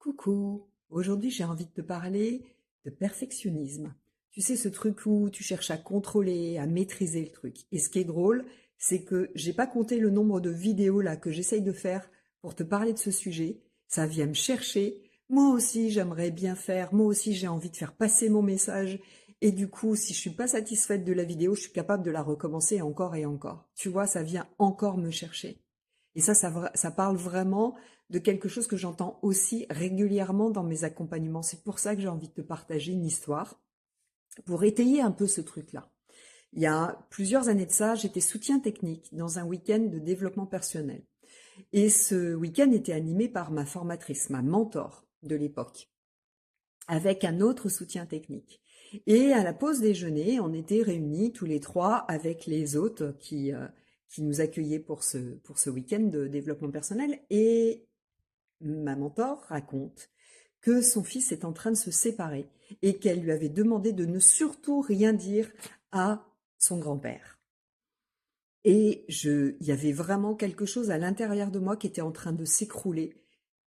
Coucou, aujourd'hui j'ai envie de te parler de perfectionnisme. Tu sais, ce truc où tu cherches à contrôler, à maîtriser le truc. Et ce qui est drôle, c'est que j'ai pas compté le nombre de vidéos là que j'essaye de faire pour te parler de ce sujet. Ça vient me chercher. Moi aussi, j'aimerais bien faire. Moi aussi, j'ai envie de faire passer mon message. Et du coup, si je suis pas satisfaite de la vidéo, je suis capable de la recommencer encore et encore. Tu vois, ça vient encore me chercher. Et ça parle vraiment de quelque chose que j'entends aussi régulièrement dans mes accompagnements. C'est pour ça que j'ai envie de te partager une histoire pour étayer un peu ce truc-là. Il y a plusieurs années de ça, j'étais soutien technique dans un week-end de développement personnel. Et ce week-end était animé par ma formatrice, ma mentor de l'époque, avec un autre soutien technique. Et à la pause déjeuner, on était réunis tous les trois avec les autres qui nous accueillaient pour ce week-end de développement personnel. Et ma mentor raconte que son fils est en train de se séparer et qu'elle lui avait demandé de ne surtout rien dire à son grand-père. Et il y avait vraiment quelque chose à l'intérieur de moi qui était en train de s'écrouler,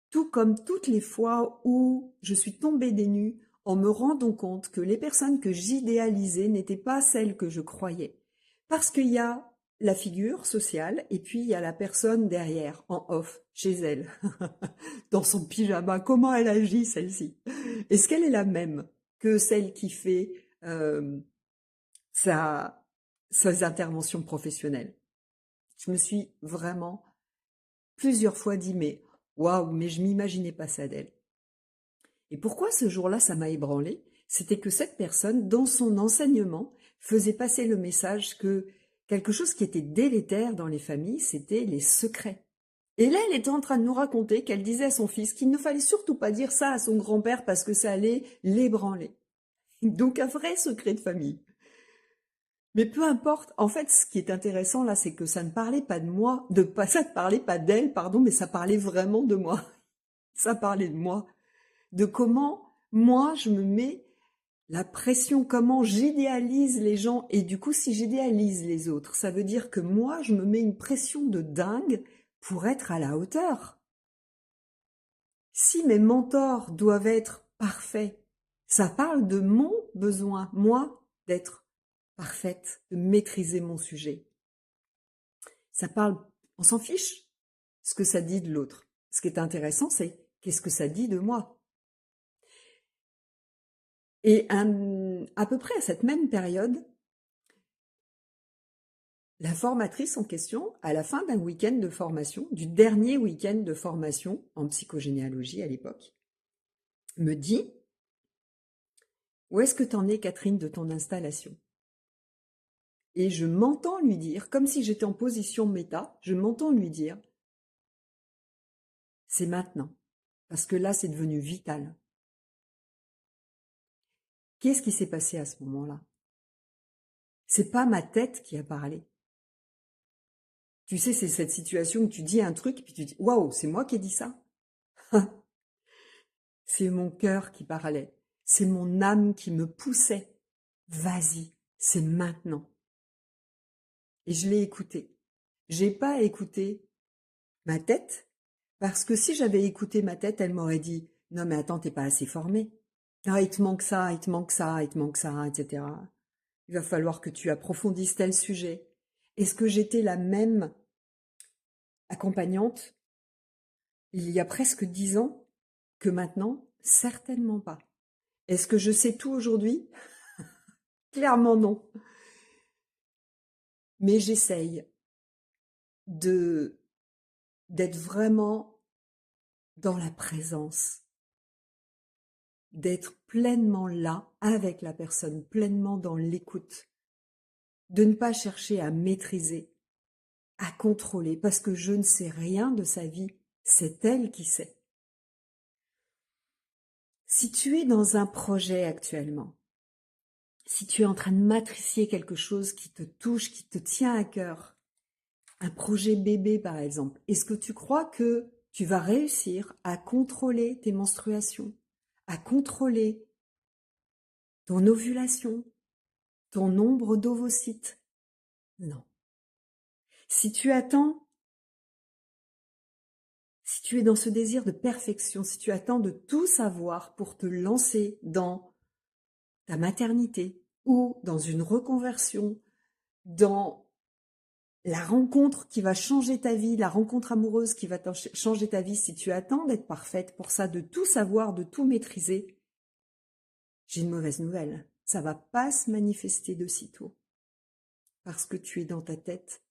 tout comme toutes les fois où je suis tombée des nues en me rendant compte que les personnes que j'idéalisais n'étaient pas celles que je croyais. Parce qu'il y a la figure sociale et puis il y a la personne derrière, en off, chez elle, dans son pyjama. Comment elle agit, celle-ci? Est-ce qu'elle est la même que celle qui fait sa, ses interventions professionnelles? Je me suis vraiment plusieurs fois dit, mais waouh, mais je m'imaginais pas ça d'elle. Et pourquoi ce jour-là ça m'a ébranlé? C'était que cette personne, dans son enseignement, faisait passer le message que quelque chose qui était délétère dans les familles, c'était les secrets. Et là, elle était en train de nous raconter qu'elle disait à son fils qu'il ne fallait surtout pas dire ça à son grand-père parce que ça allait l'ébranler. Donc un vrai secret de famille. Mais peu importe, en fait, ce qui est intéressant là, c'est que ça ne parlait pas de moi, ça ne parlait pas d'elle, pardon, mais ça parlait vraiment de moi. Ça parlait de moi, de comment moi je me mets la pression, comment j'idéalise les gens. Et du coup, si j'idéalise les autres, ça veut dire que moi, je me mets une pression de dingue pour être à la hauteur. Si mes mentors doivent être parfaits, ça parle de mon besoin, moi, d'être parfaite, de maîtriser mon sujet. Ça parle, on s'en fiche ce que ça dit de l'autre. Ce qui est intéressant, c'est qu'est-ce que ça dit de moi. Et à peu près à cette même période, la formatrice en question, à la fin d'un week-end de formation, du dernier week-end de formation en psychogénéalogie à l'époque, me dit « Où est-ce que t'en es, Catherine, de ton installation ?» Et je m'entends lui dire, comme si j'étais en position méta, je m'entends lui dire « C'est maintenant, parce que là, c'est devenu vital. » Qu'est-ce qui s'est passé à ce moment-là? C'est pas ma tête qui a parlé. Tu sais, c'est cette situation où tu dis un truc, puis tu dis « Waouh, c'est moi qui ai dit ça ?» C'est mon cœur qui parlait. C'est mon âme qui me poussait. Vas-y, c'est maintenant. Et je l'ai écouté. J'ai pas écouté ma tête, parce que si j'avais écouté ma tête, elle m'aurait dit « Non mais attends, t'es pas assez formé. Ah, il te manque ça, il te manque ça, il te manque ça, etc. Il va falloir que tu approfondisses tel sujet. » Est-ce que j'étais la même accompagnante il y a presque 10 ans que maintenant? Certainement pas. Est-ce que je sais tout aujourd'hui? Clairement non. Mais j'essaye d'être vraiment dans la présence, d'être pleinement là avec la personne, pleinement dans l'écoute, de ne pas chercher à maîtriser, à contrôler, parce que je ne sais rien de sa vie, c'est elle qui sait. Si tu es dans un projet actuellement, si tu es en train de matricier quelque chose qui te touche, qui te tient à cœur, un projet bébé par exemple, est-ce que tu crois que tu vas réussir à contrôler tes menstruations, à contrôler ton ovulation, ton nombre d'ovocytes? Non. Si tu tu es dans ce désir de perfection, si tu attends de tout savoir pour te lancer dans ta maternité ou dans une reconversion, dans la rencontre qui va changer ta vie, la rencontre amoureuse qui va changer ta vie, si tu attends d'être parfaite pour ça, de tout savoir, de tout maîtriser, j'ai une mauvaise nouvelle. Ça va pas se manifester de sitôt. Parce que tu es dans ta tête.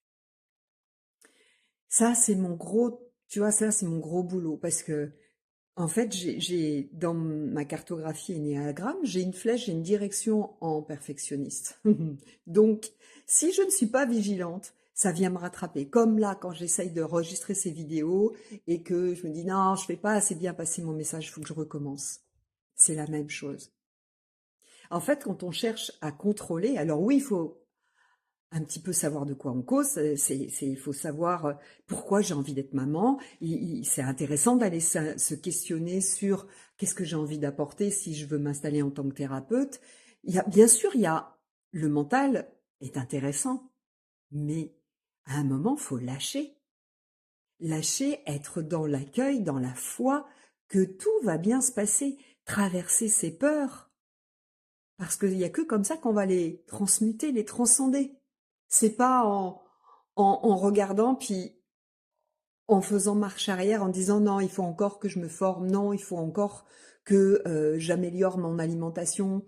Ça, c'est mon gros, tu vois, ça, c'est mon gros boulot. Parce que, en fait, j'ai dans ma cartographie énéagramme, j'ai une flèche, j'ai une direction en perfectionniste. Donc, si je ne suis pas vigilante, ça vient me rattraper. Comme là, quand j'essaye de enregistrer ces vidéos et que je me dis non, je fais pas assez bien passer mon message, il faut que je recommence. C'est la même chose. En fait, quand on cherche à contrôler, alors oui, il faut un petit peu savoir de quoi on cause, il faut savoir pourquoi j'ai envie d'être maman. C'est intéressant d'aller se questionner sur qu'est-ce que j'ai envie d'apporter si je veux m'installer en tant que thérapeute. Bien sûr, le mental est intéressant, mais à un moment, faut lâcher. Lâcher, être dans l'accueil, dans la foi, que tout va bien se passer, traverser ses peurs. Parce qu'il n'y a que comme ça qu'on va les transmuter, les transcender. C'est pas en regardant puis en faisant marche arrière, en disant non, il faut encore que je me forme, non, il faut encore que j'améliore mon alimentation,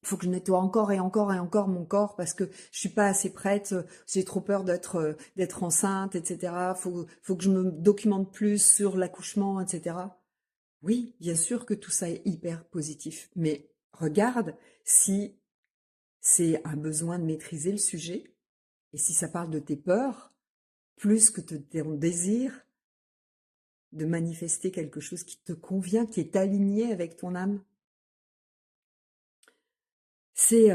il faut que je nettoie encore et encore et encore mon corps parce que je suis pas assez prête, j'ai trop peur d'être enceinte, etc. Faut que je me documente plus sur l'accouchement, etc. Oui, bien sûr que tout ça est hyper positif, mais regarde si c'est un besoin de maîtriser le sujet et si ça parle de tes peurs, plus que de ton désir de manifester quelque chose qui te convient, qui est aligné avec ton âme. C'est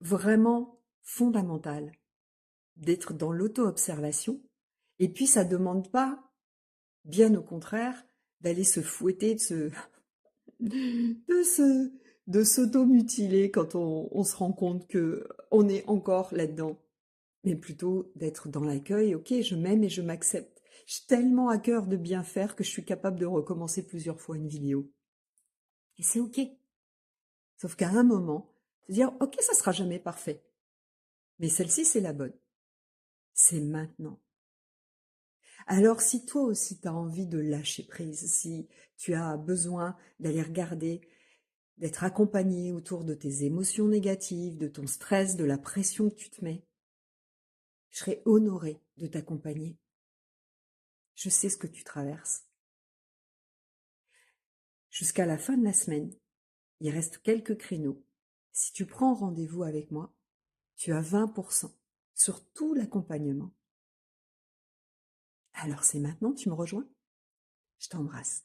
vraiment fondamental d'être dans l'auto-observation. Et puis ça demande pas, bien au contraire, d'aller se fouetter, de se, de s'auto-mutiler quand on se rend compte que on est encore là-dedans. Mais plutôt d'être dans l'accueil, ok, je m'aime et je m'accepte. J'ai tellement à cœur de bien faire que je suis capable de recommencer plusieurs fois une vidéo. Et c'est ok. Sauf qu'à un moment, se dire, ok, ça sera jamais parfait. Mais celle-ci, c'est la bonne. C'est maintenant. Alors si toi aussi tu as envie de lâcher prise, si tu as besoin d'aller regarder, d'être accompagné autour de tes émotions négatives, de ton stress, de la pression que tu te mets, je serais honorée de t'accompagner. Je sais ce que tu traverses. Jusqu'à la fin de la semaine, il reste quelques créneaux. Si tu prends rendez-vous avec moi, tu as 20% sur tout l'accompagnement. Alors c'est maintenant, tu me rejoins? Je t'embrasse.